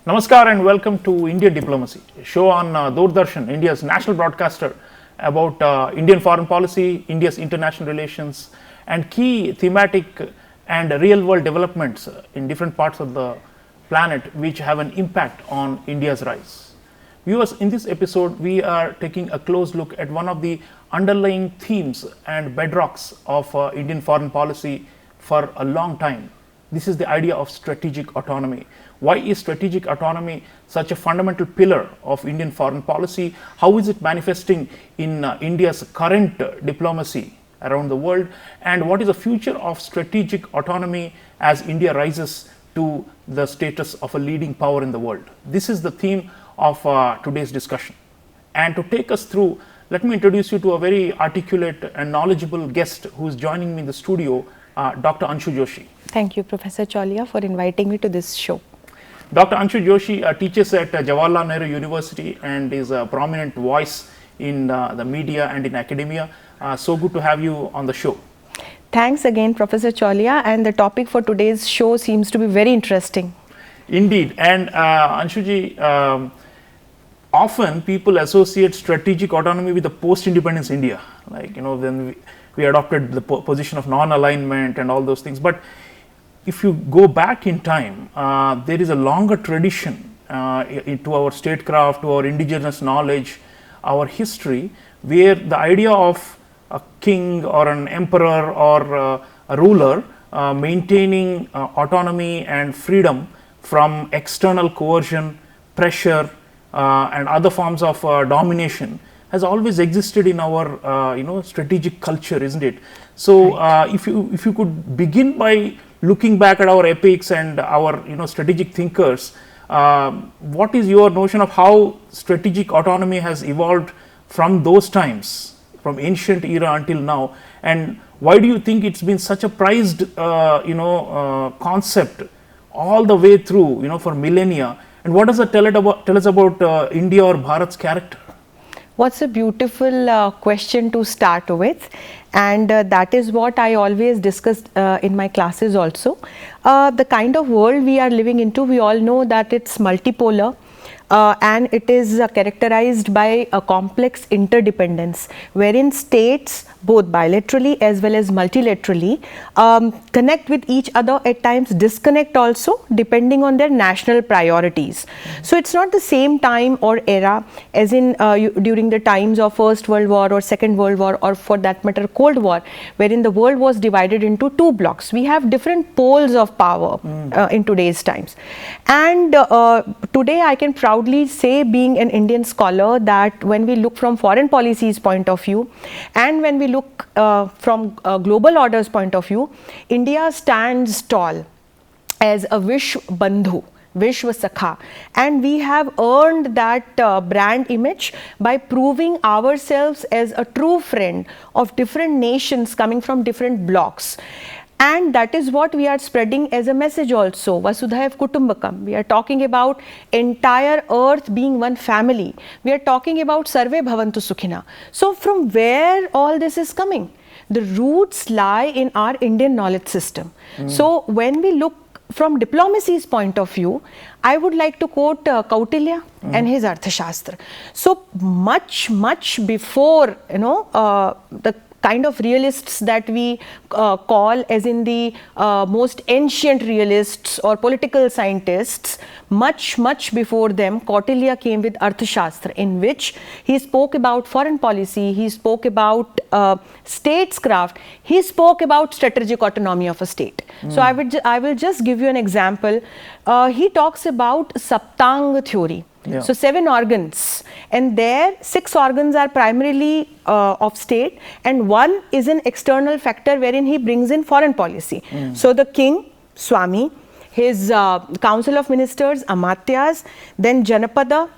Namaskar and welcome to Indian Diplomacy, a show on Doordarshan, India's national broadcaster, about Indian foreign policy, India's international relations, and key thematic and real world developments in different parts of the planet which have an impact on India's rise. Viewers, in this episode, we are taking a close look at one of the underlying themes and bedrocks of Indian foreign policy for a long time. This is the idea of strategic autonomy. Why is strategic autonomy such a fundamental pillar of Indian foreign policy? How is it manifesting in India's current diplomacy around the world? And what is the future of strategic autonomy as India rises to the status of a leading power in the world? This is the theme of today's discussion. And to take us through, let me introduce you to a very articulate and knowledgeable guest who is joining me in the studio, Dr. Anshu Joshi. Thank you, Professor Cholia, for inviting me to this show. Dr. Anshu Joshi teaches at Jawaharlal Nehru University and is a prominent voice in the media and in academia. So good to have you on the show. Thanks again, Professor Cholia, and the topic for today's show seems to be very interesting. Indeed, and Anshuji, often people associate strategic autonomy with the post-independence India, like then we adopted the position of non-alignment and all those things. But if you go back in time, there is a longer tradition to our statecraft, to our indigenous knowledge, our history, where the idea of a king or an emperor or a ruler maintaining autonomy and freedom from external coercion, pressure, and other forms of domination has always existed in our strategic culture, isn't it? So if you could begin by looking back at our epics and our strategic thinkers, what is your notion of how strategic autonomy has evolved from those times, from ancient era until now, and why do you think it's been such a prized concept all the way through for millennia, and what does it tell us about India or Bharat's character? What's a beautiful question to start with, and that is what I always discuss in my classes also. The kind of world we are living into, we all know that it's multipolar. And it is characterized by a complex interdependence, wherein states, both bilaterally as well as multilaterally, connect with each other, at times disconnect also, depending on their national priorities. So it's not the same time or era as in during the times of First World War or Second World War, or for that matter Cold War, wherein the world was divided into two blocks. We have different poles of power in today's times. And today I can proudly say, being an Indian scholar, that when we look from foreign policy's point of view and when we look from global order's point of view, India stands tall as a Vishwa Bandhu, Vishwa Sakha, and we have earned that brand image by proving ourselves as a true friend of different nations coming from different blocks. And that is what we are spreading as a message also, Vasudhaiv Kutumbakam. We are talking about entire earth being one family. We are talking about Sarve Bhavantu Sukhina. So from where all this is coming? The roots lie in our Indian knowledge system. So when we look from diplomacy's point of view, I would like to quote Kautilyan and his Arthashastra. So much before the kind of realists that we call as in the most ancient realists or political scientists, much before them, Kautilya came with Arthashastra, in which he spoke about foreign policy, he spoke about statescraft, he spoke about strategic autonomy of a state. So I will just give you an example. He talks about Saptang theory. Yeah. So 7 organs, and there 6 organs are primarily of state, and 1 is an external factor wherein he brings in foreign policy. So the king, Swami, his council of ministers, Amatyas, then Janapada,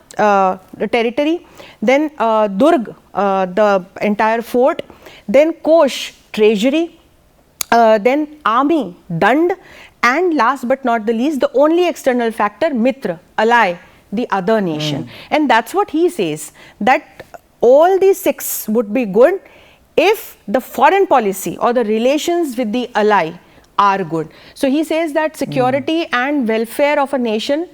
the territory, then Durg, the entire fort, then Kosh, treasury, then army, Dand, and last but not the least, the only external factor, Mitra, ally, the other nation. And that's what he says, that all these 6 would be good if the foreign policy or the relations with the ally our good. So he says that security and welfare of a nation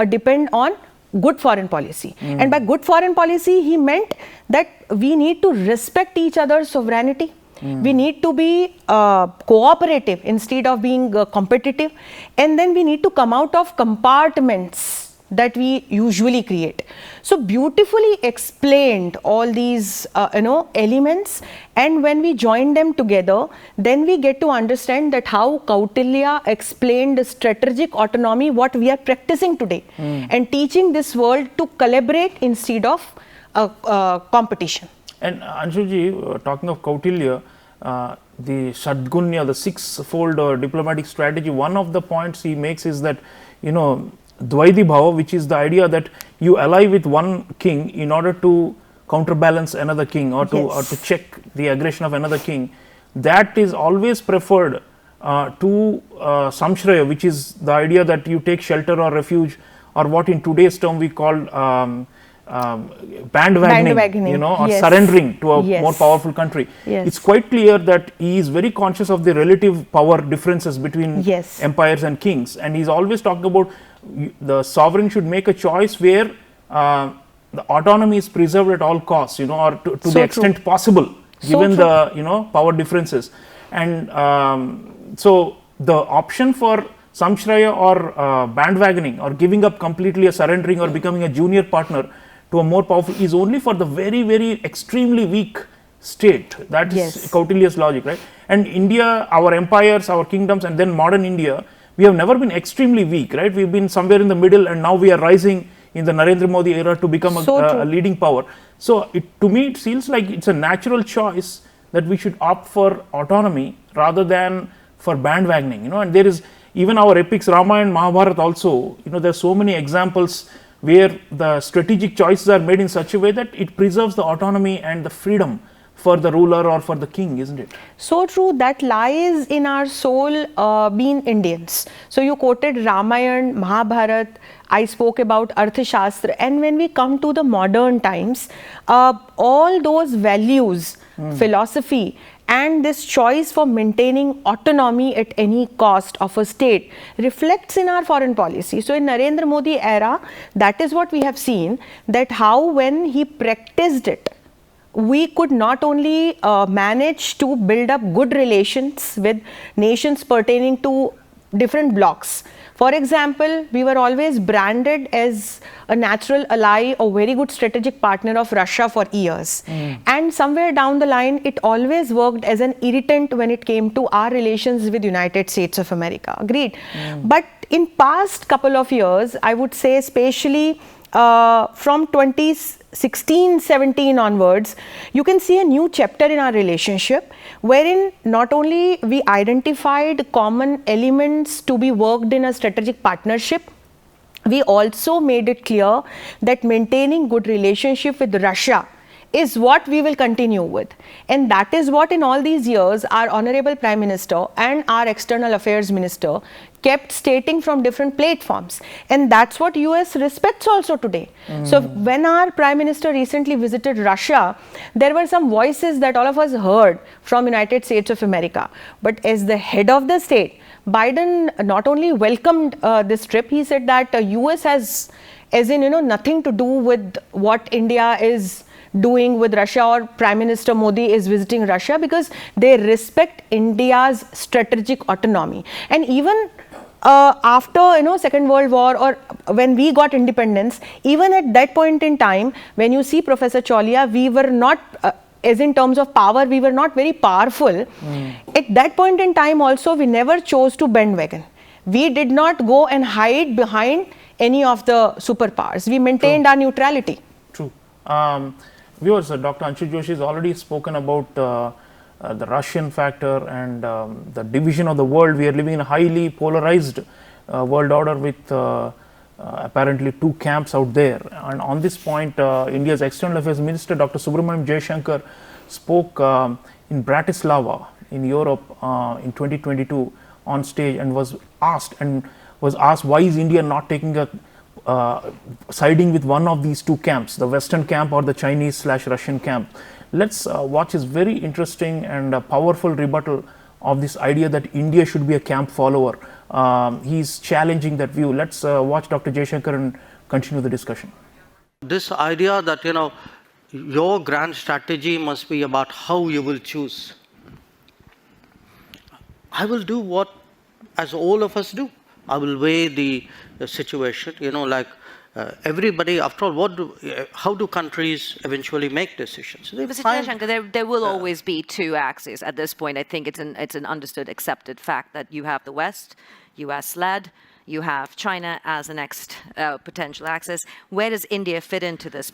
depend on good foreign policy. And by good foreign policy, he meant that we need to respect each other's sovereignty. We need to be cooperative instead of being competitive, and then we need to come out of compartments that we usually create. So beautifully explained all these elements, and when we join them together, then we get to understand that how Kautilya explained strategic autonomy, what we are practicing today, and teaching this world to collaborate instead of competition. And Anshuji, talking of Kautilya, the Shadgunya, the six-fold diplomatic strategy, one of the points he makes is that, Dvaiti Bhava, which is the idea that you ally with one king in order to counterbalance another king, or to check the aggression of another king, that is always preferred to samshraya, which is the idea that you take shelter or refuge, or what in today's term we call bandwagoning, or surrendering to a more powerful country. It's quite clear that he is very conscious of the relative power differences between empires and kings, and he's always talking about the sovereign should make a choice where the autonomy is preserved at all costs, or to the extent possible, given the power differences. And so the option for samshraya or bandwagoning, or giving up completely, a surrendering, or becoming a junior partner to a more powerful, is only for the very, very extremely weak state. That is Kautilya's logic, right? And India, our empires, our kingdoms, and then modern India, we have never been extremely weak, right? We've been somewhere in the middle, and now we are rising in the Narendra Modi era to become a leading power. So to me, it feels like it's a natural choice that we should opt for autonomy rather than for bandwagoning, and there is even our epics, Ramayana and Mahabharata also, there are so many examples where the strategic choices are made in such a way that it preserves the autonomy and the freedom for the ruler or for the king, isn't it? So true. That lies in our soul, being Indians. So you quoted Ramayana, Mahabharata, I spoke about Arthashastra, and when we come to the modern times, all those values, philosophy, and this choice for maintaining autonomy at any cost of a state reflects in our foreign policy. So in Narendra Modi era, that is what we have seen, that how when he practiced it, we could not only manage to build up good relations with nations pertaining to different blocks. For example, we were always branded as a natural ally or very good strategic partner of Russia for years. And somewhere down the line, it always worked as an irritant when it came to our relations with United States of America. Agreed. But in past couple of years, I would say especially from 2016-17 onwards, you can see a new chapter in our relationship, wherein not only we identified common elements to be worked in a strategic partnership, we also made it clear that maintaining good relationship with Russia is what we will continue with. And that is what in all these years our Honorable Prime Minister and our External Affairs Minister kept stating from different platforms. And that's what US respects also today. So when our Prime Minister recently visited Russia, there were some voices that all of us heard from United States of America. But as the head of the state, Biden not only welcomed this trip, he said that US has, as in, nothing to do with what India is doing with Russia, or Prime Minister Modi is visiting Russia, because they respect India's strategic autonomy. And even after Second World War, or when we got independence, even at that point in time, when you see Professor Chaulia, we were not as in terms of power, we were not very powerful. At that point in time also, we never chose to bandwagon. We did not go and hide behind any of the superpowers. We maintained our neutrality. True. Viewers, Dr. Anshu Joshi has already spoken about the Russian factor and the division of the world. We are living in a highly polarized world order with apparently two camps out there. And on this point, India's External Affairs Minister, Dr. Subramaniam Jaishankar, spoke in Bratislava in Europe in 2022 on stage, and was asked why is India not taking a siding with one of these two camps, the Western camp or the Chinese/Russian camp. Let's watch his very interesting and powerful rebuttal of this idea that India should be a camp follower. He's challenging that view. Let's watch Dr. Jaishankar and continue the discussion. This idea that, your grand strategy must be about how you will choose. I will do what, as all of us do. I will weigh the situation, everybody, after all, how do countries eventually make decisions? Mr. Jaishankar, there will always be two axes at this point. I think it's an understood, accepted fact that you have the West, US-led, you have China as the next potential axis. Where does India fit into this?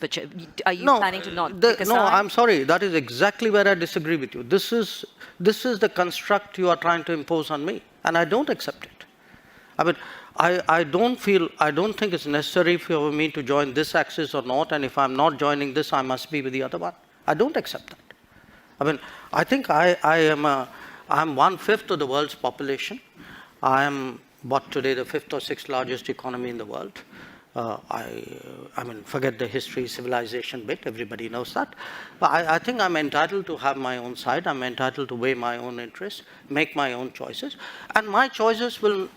Are you planning to not take a side? No, I'm sorry. That is exactly where I disagree with you. This is the construct you are trying to impose on me, and I don't accept it. I mean, I don't think it's necessary for me to join this axis or not, and if I'm not joining this, I must be with the other one. I don't accept that. I mean, I think I'm 1/5 of the world's population. I am today the 5th or 6th largest economy in the world. I mean, forget the history, civilization bit, everybody knows that. But I think I'm entitled to have my own side, I'm entitled to weigh my own interests, make my own choices, and my choices will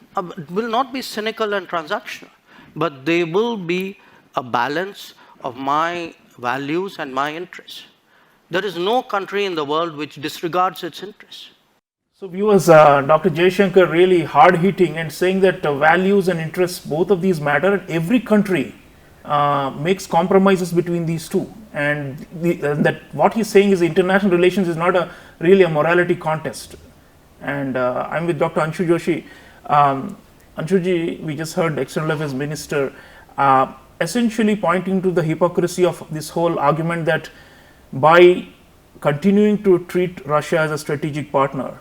not be cynical and transactional, but they will be a balance of my values and my interests. There is no country in the world which disregards its interests. So viewers, Dr. Jaishankar really hard-hitting and saying that values and interests, both of these matter, and every country makes compromises between these two. And that what he's saying is international relations is not really a morality contest. And I'm with Dr. Anshu Joshi. Anshuji, we just heard External Affairs Minister essentially pointing to the hypocrisy of this whole argument that by continuing to treat Russia as a strategic partner,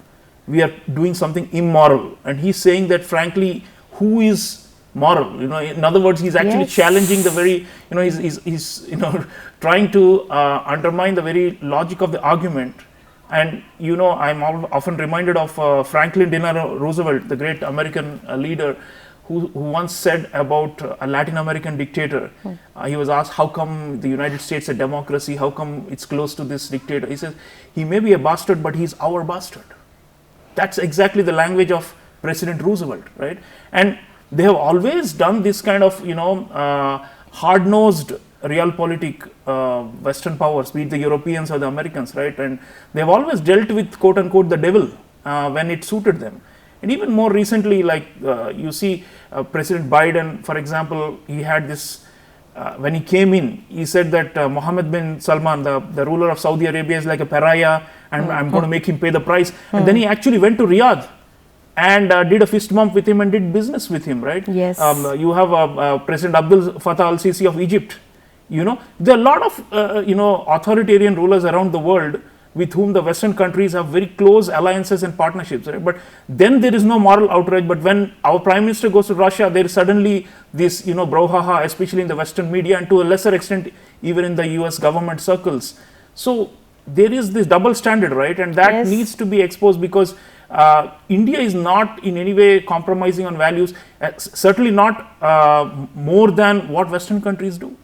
we are doing something immoral. And he's saying that, frankly, who is moral? In other words, he's actually challenging the very, he's trying to undermine the very logic of the argument. And, I'm often reminded of Franklin Delano Roosevelt, the great American leader, who once said about a Latin American dictator. He was asked, how come the United States is a democracy? How come it's close to this dictator? He says, he may be a bastard, but he's our bastard. That's exactly the language of President Roosevelt, right? And they have always done this kind of, hard-nosed realpolitik, Western powers, be it the Europeans or the Americans, right? And they've always dealt with, quote unquote, the devil when it suited them. And even more recently, like you see President Biden, for example, he had this, when he came in, he said that Mohammed bin Salman, the ruler of Saudi Arabia, is like a pariah, and I'm going to make him pay the price. And then he actually went to Riyadh and did a fist bump with him and did business with him, right? Yes. You have President Abdel Fattah al-Sisi of Egypt. There are a lot of, authoritarian rulers around the world with whom the Western countries have very close alliances and partnerships, right? But then there is no moral outrage. But when our Prime Minister goes to Russia, there is suddenly this, brouhaha, especially in the Western media, and to a lesser extent, even in the US government circles. So there is this double standard, right? And that needs to be exposed, because India is not in any way compromising on values, certainly not more than what Western countries do.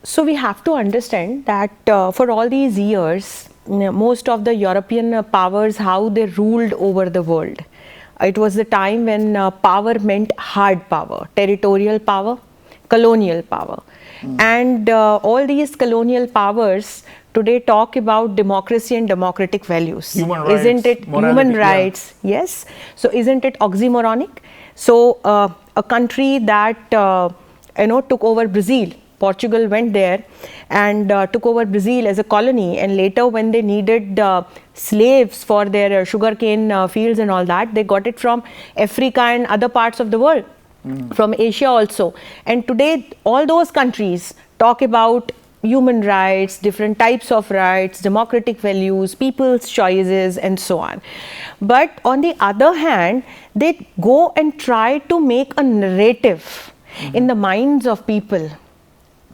So we have to understand that for all these years, most of the European powers, how they ruled over the world. It was the time when power meant hard power, territorial power, colonial power. And all these colonial powers today talk about democracy and democratic values. Human rights, isn't it? morality, Human rights, yes. So isn't it oxymoronic? So a country that took over Brazil, Portugal went there and took over Brazil as a colony, and later when they needed slaves for their sugarcane fields and all that, they got it from Africa and other parts of the world, from Asia also. And today all those countries talk about human rights, different types of rights, democratic values, people's choices, and so on. But on the other hand, they go and try to make a narrative in the minds of people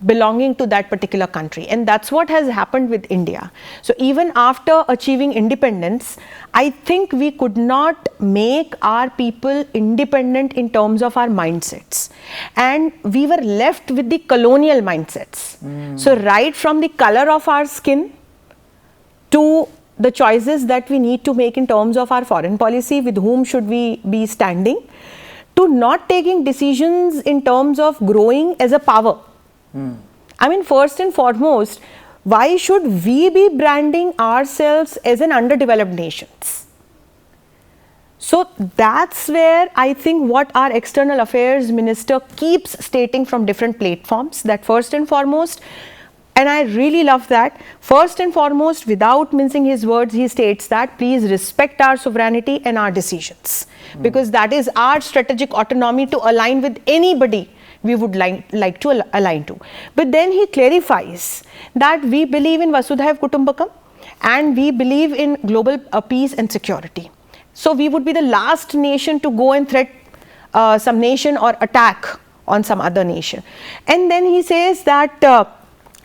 belonging to that particular country, and that's what has happened with India. So even after achieving independence, I think we could not make our people independent in terms of our mindsets, and we were left with the colonial mindsets. So right from the color of our skin to the choices that we need to make in terms of our foreign policy, with whom should we be standing, to not taking decisions in terms of growing as a power. I mean, first and foremost, why should we be branding ourselves as an underdeveloped nation? So that's where I think what our external affairs minister keeps stating from different platforms, that first and foremost, and I really love that, first and foremost, without mincing his words, he states that please respect our sovereignty and our decisions, because that is our strategic autonomy to align with anybody we would like to align to. But then he clarifies that we believe in Vasudhaiv Kutumbakam and we believe in global peace and security. So we would be the last nation to go and threat some nation or attack on some other nation. And then he says that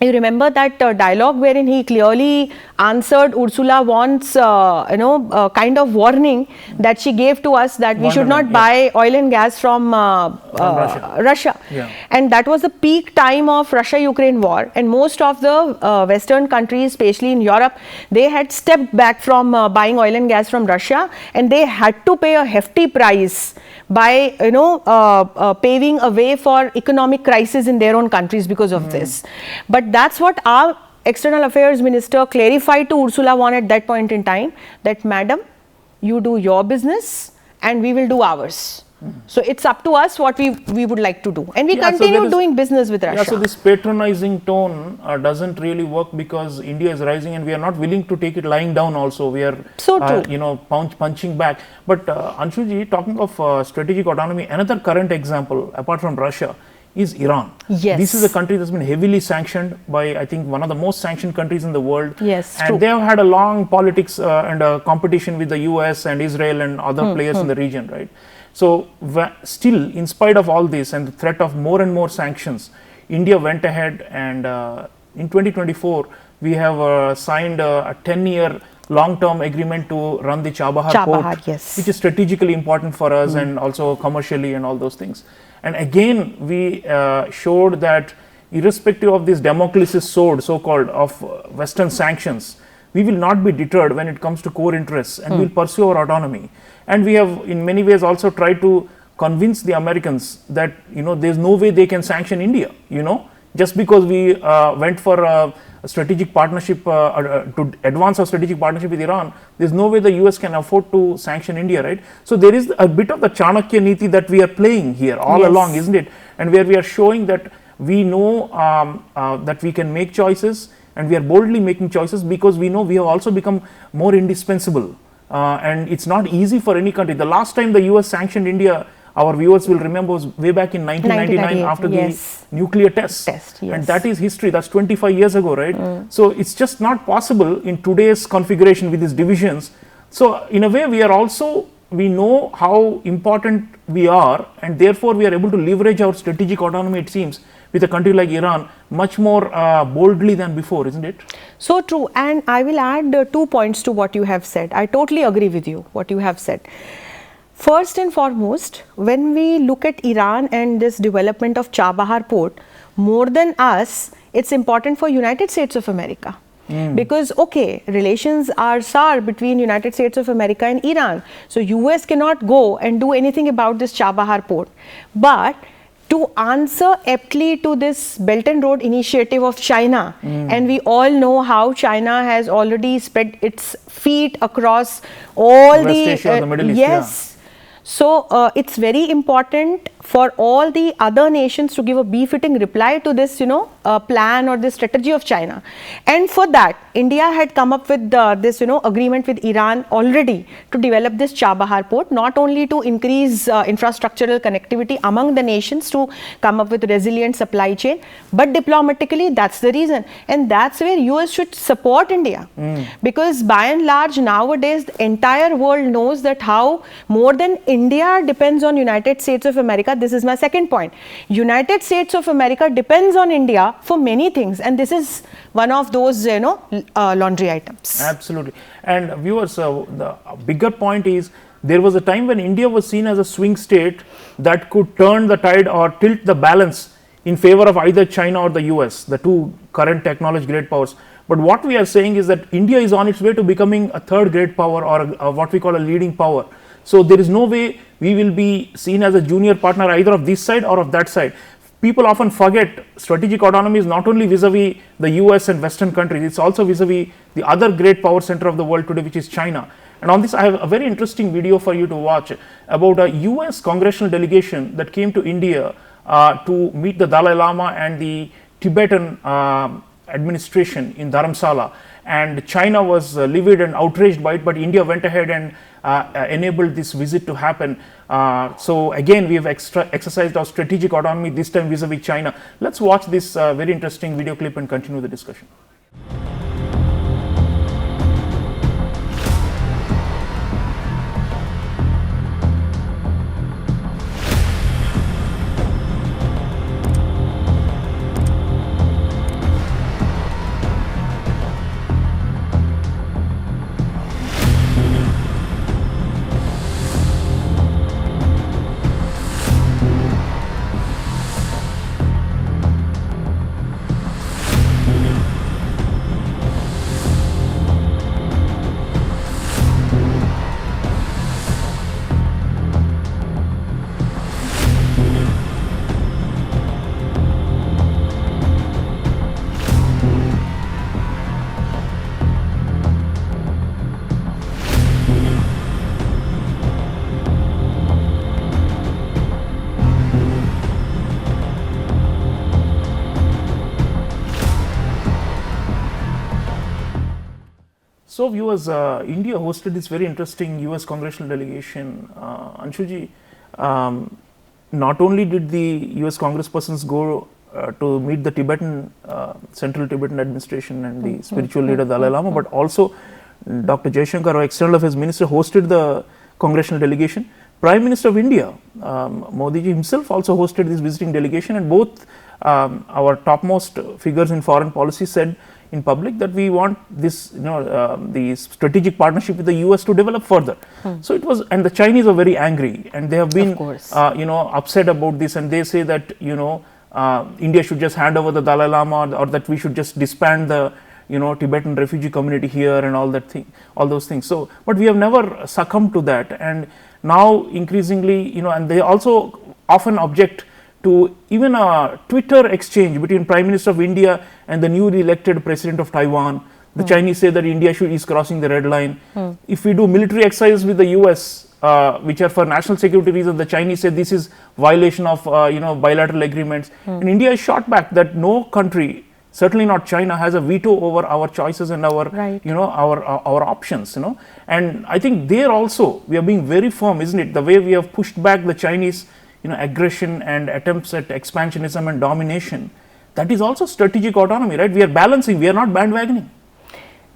you remember that dialogue wherein he clearly answered Ursula Won's kind of warning that she gave to us, that we should not buy oil and gas from Russia. Yeah. And that was the peak time of Russia-Ukraine war, and most of the Western countries, especially in Europe, they had stepped back from buying oil and gas from Russia, and they had to pay a hefty price by paving a way for economic crisis in their own countries because of this. But that's what our external affairs minister clarified to Ursula von at that point in time, that madam, you do your business and we will do ours. So it's up to us what we would like to do, and we continue doing business with Russia. Yeah, so this patronizing tone doesn't really work, because India is rising and we are not willing to take it lying down also. We are punching back. But Anshuji, talking of strategic autonomy, another current example apart from Russia is Iran. Yes. This is a country that's been heavily sanctioned by, I think, one of the most sanctioned countries in the world. Yes, and true. they have had a long politics and competition with the US and Israel and other players in the region, right? So still, in spite of all this and the threat of more and more sanctions, India went ahead and in 2024, we have signed a 10-year long-term agreement to run the Chabahar port, yes, which is strategically important for us and also commercially and all those things. And again, we showed that irrespective of this Damocles' sword, so-called, of Western sanctions, we will not be deterred when it comes to core interests, and we will pursue our autonomy. And we have in many ways also tried to convince the Americans that there's no way they can sanction India, just because we went for a strategic partnership to advance our strategic partnership with Iran, there's no way the US can afford to sanction India, right? So there is a bit of the Chanakya Niti that we are playing here all along, isn't it? And where we are showing that we know that we can make choices, and we are boldly making choices because we know we have also become more indispensable. And it's not easy for any country. The last time the US sanctioned India, our viewers will remember, was way back in 1999 after the nuclear test. And that is history. That's 25 years ago, right? So it's just not possible in today's configuration with these divisions. So in a way, we know how important we are, and therefore we are able to leverage our strategic autonomy, it seems, with a country like Iran much more boldly than before, isn't it? So true. And I will add 2 points to what you have said. I totally agree with you, what you have said. First and foremost, when we look at Iran and this development of Chabahar port, more than us, it's important for United States of America. Because, relations are sour between United States of America and Iran. So US cannot go and do anything about this Chabahar port. But to answer aptly to this Belt and Road initiative of China, and we all know how China has already spread its feet across all West Asia, the Middle East. Yes. So it's very important for all the other nations to give a befitting reply to this, plan or this strategy of China. And for that, India had come up with this, agreement with Iran already to develop this Chabahar port, not only to increase infrastructural connectivity among the nations to come up with resilient supply chain, but diplomatically, that's the reason. And that's where US should support India. Because by and large, nowadays, the entire world knows that how more than India depends on United States of America. This is my second point. United States of America depends on India for many things, and this is one of those, laundry items. Absolutely. And viewers, the bigger point is, there was a time when India was seen as a swing state that could turn the tide or tilt the balance in favor of either China or the US, the two current technology great powers. But what we are saying is that India is on its way to becoming a third great power, or what we call a leading power. So there is no way we will be seen as a junior partner either of this side or of that side. People often forget strategic autonomy is not only vis-a-vis the US and Western countries, it's also vis-a-vis the other great power center of the world today, which is China. And on this, I have a very interesting video for you to watch about a US congressional delegation that came to India to meet the Dalai Lama and the Tibetan administration in Dharamsala. And China was livid and outraged by it, but India went ahead and enabled this visit to happen. So again, we have exercised our strategic autonomy, this time vis-a-vis China. Let's watch this very interesting video clip and continue the discussion. So viewers, India hosted this very interesting US congressional delegation. Anshuji, not only did the US congresspersons go to meet the Tibetan, Central Tibetan administration and the spiritual leader Dalai Lama, but also Dr. Jaishankar, our External Affairs Minister, hosted the congressional delegation. Prime Minister of India, Modi ji himself also hosted this visiting delegation, and both our topmost figures in foreign policy said in public that we want this, the strategic partnership with the US to develop further. So it was, and the Chinese are very angry, and they have been, upset about this, and they say that, India should just hand over the Dalai Lama, or that we should just disband the, Tibetan refugee community here and all those things. So, but we have never succumbed to that, and now increasingly, and they also often object to even a Twitter exchange between Prime Minister of India and the newly elected President of Taiwan. The Chinese say that India is crossing the red line. If we do military exercises with the US, which are for national security reasons, the Chinese say this is violation of bilateral agreements. And India is shot back that no country, certainly not China, has a veto over our choices and our our options. And I think there also we are being very firm, isn't it? The way we have pushed back the Chinese aggression and attempts at expansionism and domination, that is also strategic autonomy, right? We are balancing, we are not bandwagoning.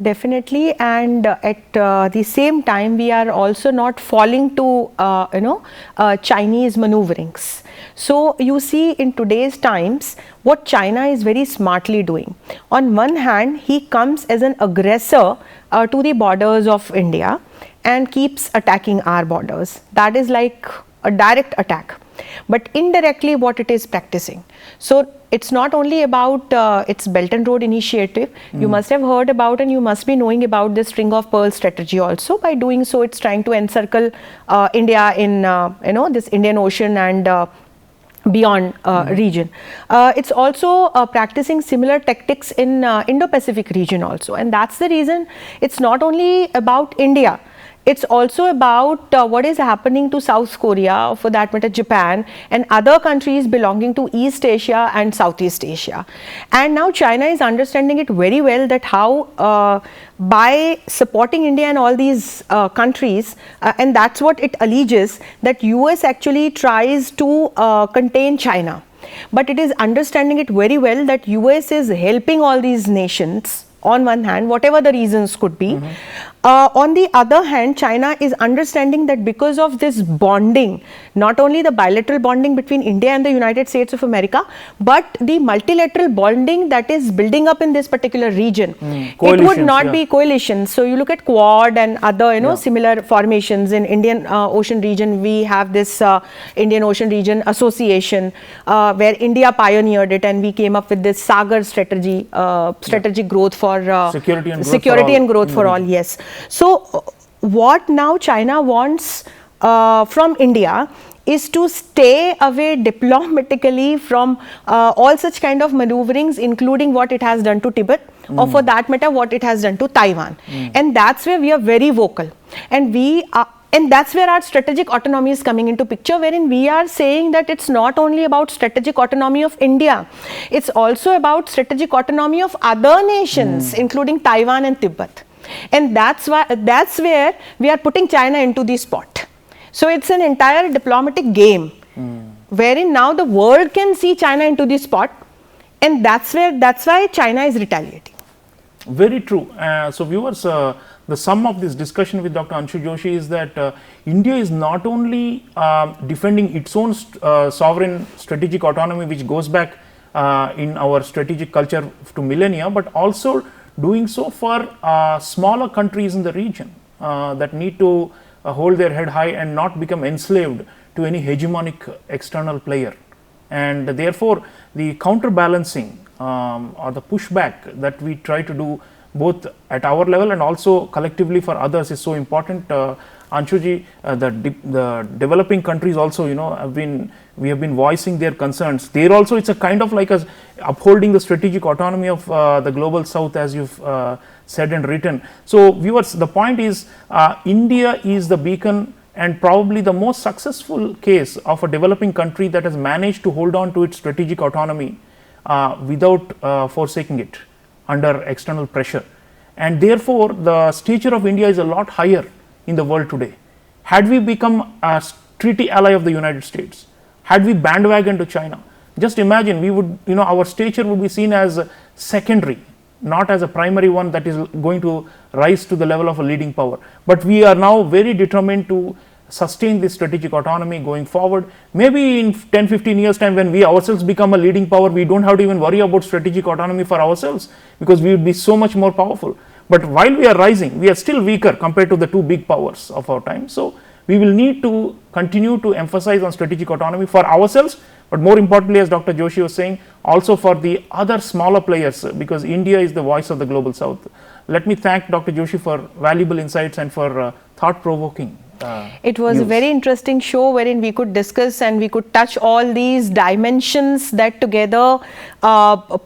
Definitely, and at the same time we are also not falling to Chinese maneuverings. So you see in today's times what China is very smartly doing. On one hand, he comes as an aggressor to the borders of India and keeps attacking our borders. That is like a direct attack, but indirectly what it is practicing. So it's not only about its Belt and Road Initiative. You must have heard about, and you must be knowing about the string of pearls strategy also. By doing so, it's trying to encircle India in this Indian Ocean and beyond region. It's also practicing similar tactics in Indo-Pacific region also, and that's the reason it's not only about India. It's also about what is happening to South Korea, for that matter Japan, and other countries belonging to East Asia and Southeast Asia. And now China is understanding it very well, that how by supporting India and all these countries, and that's what it alleges, that US actually tries to contain China. But it is understanding it very well that US is helping all these nations on one hand, whatever the reasons could be. On the other hand, China is understanding that because of this bonding, not only the bilateral bonding between India and the United States of America, but the multilateral bonding that is building up in this particular region. It would not be coalitions. So you look at Quad and other, similar formations in Indian Ocean region. We have this Indian Ocean Region Association where India pioneered it, and we came up with this Sagar strategy, strategic growth for security and growth for all. Yes. So what now China wants from India is to stay away diplomatically from all such kind of maneuverings, including what it has done to Tibet, or for that matter what it has done to Taiwan. And that's where we are very vocal, and that's where our strategic autonomy is coming into picture, wherein we are saying that it's not only about strategic autonomy of India, it's also about strategic autonomy of other nations, including Taiwan and Tibet. And that's where we are putting China into the spot. So it's an entire diplomatic game, wherein now the world can see China into the spot, and that's why China is retaliating. Very true. So viewers, the sum of this discussion with Dr. Anshu Joshi is that India is not only defending its own sovereign strategic autonomy, which goes back in our strategic culture to millennia, but also doing so for smaller countries in the region that need to hold their head high and not become enslaved to any hegemonic external player. And therefore, the counterbalancing or the pushback that we try to do both at our level and also collectively for others is so important. Anshuji, the developing countries also, we have been voicing their concerns. There also it's a kind of like upholding the strategic autonomy of the global south, as you've said and written. So viewers, the point is India is the beacon and probably the most successful case of a developing country that has managed to hold on to its strategic autonomy without forsaking it under external pressure. And therefore, the stature of India is a lot higher in the world today. Had we become a treaty ally of the United States, had we bandwagoned to China, just imagine we would, our stature would be seen as secondary, not as a primary one that is going to rise to the level of a leading power. But we are now very determined to sustain this strategic autonomy going forward. Maybe in 10-15 years time, when we ourselves become a leading power, we don't have to even worry about strategic autonomy for ourselves, because we would be so much more powerful. But while we are rising, we are still weaker compared to the two big powers of our time. So we will need to continue to emphasize on strategic autonomy for ourselves, but more importantly, as Dr. Joshi was saying, also for the other smaller players, because India is the voice of the global south. Let me thank Dr. Joshi for valuable insights and for thought-provoking it was a very interesting show wherein we could discuss and we could touch all these dimensions that together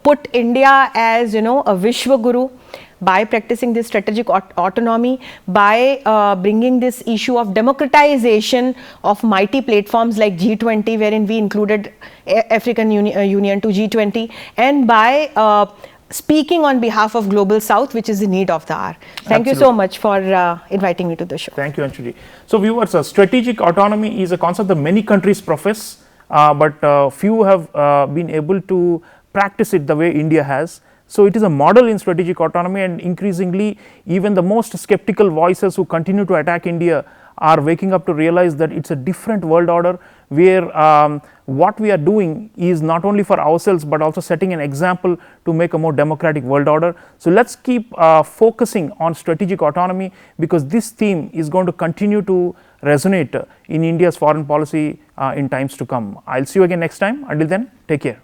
put India as, a Vishwa Guru by practicing this strategic autonomy, by bringing this issue of democratization of mighty platforms like G20, wherein we included African Union to G20, and by speaking on behalf of Global South, which is the need of the hour. Thank you so much for inviting me to the show. Thank you, Anshuji. So viewers, strategic autonomy is a concept that many countries profess, but few have been able to practice it the way India has. So it is a model in strategic autonomy, and increasingly even the most skeptical voices who continue to attack India are waking up to realize that it's a different world order, where what we are doing is not only for ourselves but also setting an example to make a more democratic world order. So let's keep focusing on strategic autonomy, because this theme is going to continue to resonate in India's foreign policy in times to come. I'll see you again next time. Until then, take care.